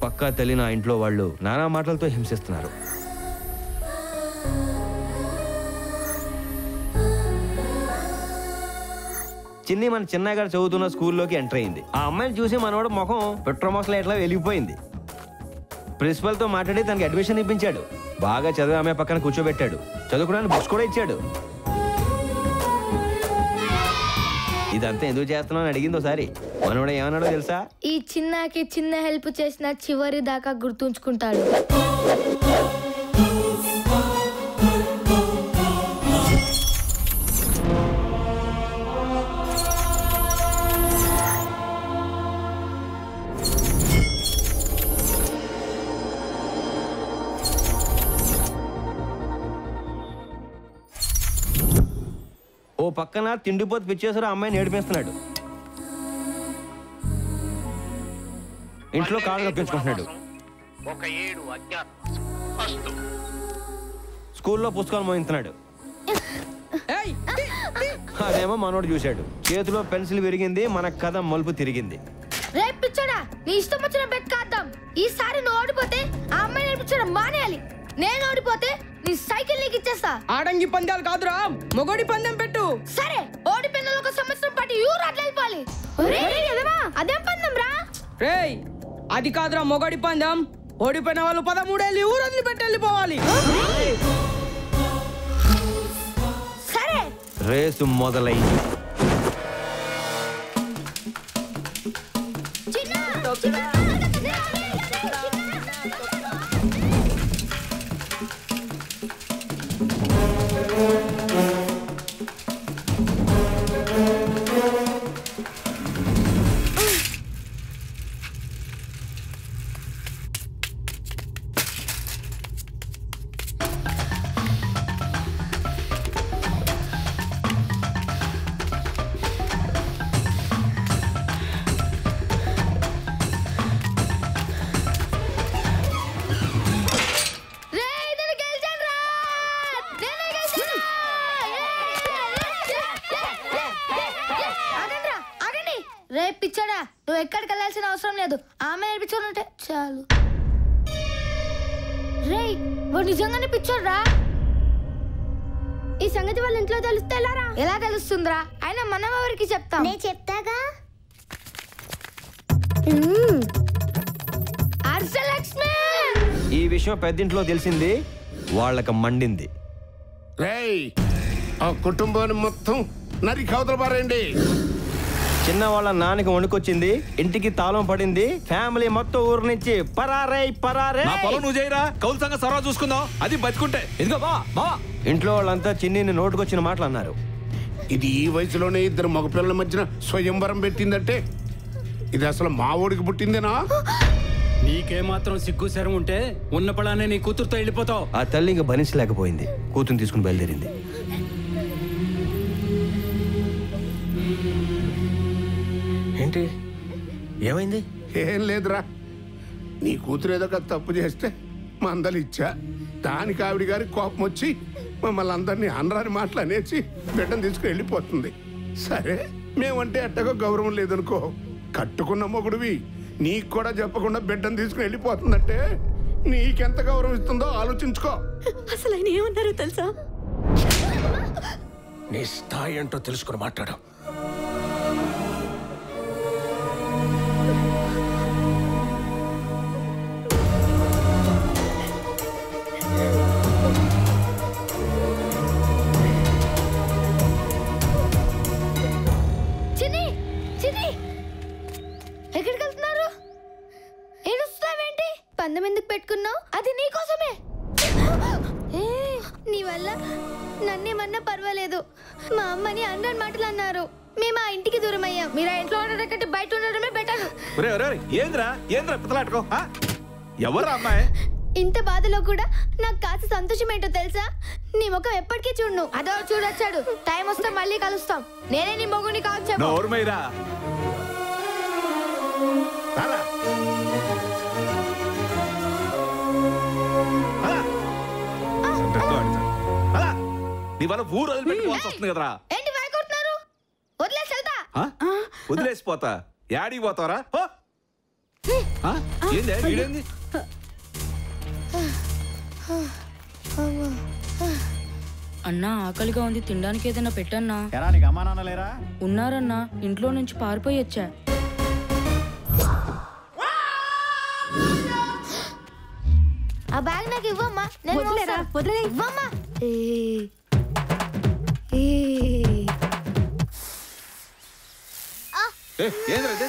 పక్కా తెలియని ఆ ఇంట్లో వాళ్ళు నానా మాటలతో హింసిస్తున్నారు. చిన్ని మన చిన్నయ్య గారు చదువుతున్న స్కూల్లోకి ఎంటర్ అయింది. ఆ అమ్మాయిని చూసి మనోడు ముఖం పెట్రోమాక్స్లో ఎట్లా వెలిగిపోయింది. ప్రిన్సిపల్తో మాట్లాడి తనకి అడ్మిషన్ ఇప్పించాడు. బాగా చదివే ఆమె పక్కన కూర్చోబెట్టాడు. చదువుకోవడానికి బుక్స్ కూడా ఇచ్చాడు. ఇదంతా ఎందుకు చేస్తున్నావు అని అడిగింది ఒకసారి. మనోడు ఏమన్నాడో తెలుసా? ఈ చిన్నకి చిన్న హెల్ప్ చేసిన చివరి దాకా గుర్తుంచుకుంటాడు. ఓ పక్కన తిండిపోతు పిచ్చేసారు అమ్మాయిని ఏడిపిస్తున్నాడు. ఇంట్లో కాళ్ళు నొప్పించుకుంటున్నాడు. స్కూల్లో పుస్తకాలు మోయించున్నాడు. అదేమో మనోడు చూశాడు. చేతిలో పెన్సిల్ విరిగింది. మన కథ మలుపు తిరిగింది. రేపు పిచ్చోడా, నీ ఇష్టం వచ్చిన బెట్ కాద్దాం. ఈసారి నువ్వు ఓడిపోతే ఆ అమ్మాయి నేర్పించడం మానేయాలి. నేను ఓడిపోతే నీ సైకిల్ నీకు ఇచ్చేస్తా. ఆడంగి పందాలు కాదురా, మొగోడి పందెం పెట్టు. సరే, ఓడిపోయిన ఒక సంవత్సరం పాటు యూరు అట్లా వెళ్ళిపోవాలి. అదేం పందెం రా? రేయ్, అది కాదురా మొగోడి పందెం. ఓడిపోయిన వాళ్ళు 13 ఏళ్ళు ఊరు వదిలిపెట్టి వెళ్ళిపోవాలి. సరే, రేసు మొదలైంది. రేపు పిచ్చాడా, నువ్వు ఎక్కడికి వెళ్ళాల్సిన అవసరం లేదు. ఆమె నేర్పించుకుంటే చాలు. రేయ్, వాడు నిజంగానే పిచ్చోడ్రా. ఈ సంగతి వాళ్ళ ఇంట్లో తెలిస్తే ఎలా తెలుస్తుందిరా? అయినా మనం ఎవరికి చెప్తాం? నేను చెప్తాగా. ఈ విషయం పెద్దింట్లో తెలిసింది. వాళ్ళకి మండింది. రేయ్, ఆ కుటుంబాన్ని మొత్తం నరికి అవతల పారేయండి. చిన్న వాళ్ళ నాన్నకి వణుకొచ్చింది. ఇంటికి తాళం పడింది. ఫ్యామిలీ మొత్తం ఊరు నుంచి పరారే పరారే. నా పొలం నువ్వు చేయరా, కౌలు సంగ సర్వా చూసుకుందాం. అది బతుకుంటే ఇదిగో బా. ఇంట్లో వాళ్ళంతా చిన్నిని నోటుకొచ్చిన మాటలు అన్నారు. ఇది ఈ వయసులోనే ఇద్దరు మగపిల్లల మధ్యన స్వయంవరం పెట్టిందంటే ఇది అసలు మా ఊడికి పుట్టిందేనా? నీకేమాత్రం సిగ్గు శరం ఉంటే ఉన్న పడానే నీ కూతురుతో వెళ్ళిపోతావు. ఆ తల్లి ఇంకా భరించలేకపోయింది. కూతురు తీసుకుని బయలుదేరింది. ఏంటి ఏమైంది? ఏం లేదురా, నీ కూతురు ఏదో తప్పు చేస్తే మందలు ఇచ్చా. దానికి ఆవిడ గారి కోపం వచ్చి మమ్మల్ని అందరినీ అనరాని మాటలు అనేసి బిడ్డను తీసుకుని వెళ్ళిపోతుంది. సరే, మేమంటే ఎట్టగో గౌరవం లేదనుకో. కట్టుకున్న మొగుడివి నీకు కూడా చెప్పకుండా బిడ్డను తీసుకుని వెళ్ళిపోతుందంటే నీకెంత గౌరవం ఇస్తుందో ఆలోచించుకో. అసలు ఆయన ఏమన్నారో తెలుసా? నీ స్థాయి ఏంటో తెలుసుకుని మాట్లాడు. ఎక్కడికి వెళ్తున్నారు? ఏడుస్తావేంటి? పందెం ఎందుకు పెట్టుకున్నావు? అది నీకోసమే. నీ వల్ల నన్నేమన్నా పర్వాలేదు. మా అమ్మని అందరి మాటలు అన్నారు. మేము ఆ ఇంటికి దూరం అయ్యాం. మీరు ఆ ఇంట్లో ఉండడం కంటే బయట ఉండడమే బెటర్. ఏంద్రా పిత్తలాటుకో. ఎవరు అమ్మాయి? ఇంత బాధలో కూడా నాకు కాస్త సంతోషం ఏంటో తెలుసా? నీ ముఖం ఎప్పటికీ చూడను. అదో చూడొచ్చాడు. టైం వస్తే మళ్ళీ కలుస్తాం. నేనే నీ మొగుని కావచ్చు. నీ వల్ల ఊరు వదిలిపెట్టుకోవాల్సి వస్తుంది కదరా. ఏంటి వాడుకుంటున్నారు? వదిలేసి వెళ్తా. వదిలేసిపోతా? యాడికి పోతావరా? ఏంది వీడేంది అన్నా ఆకలిగా ఉంది, తినడానికి ఏదైనా పెట్టన్నా. ఎరా నీకు అమ్మా నాన్న లేరా? ఉన్నారన్నా, ఇంట్లో నుంచి పారిపోయి వచ్చా. ఆ బ్యాగ్ నాకు ఇవ్వమ్మా. నేను వదిలేరా, మోస్తా. వదిలే. ఇవ్వమ్మా. ఏంద్రా ఇది?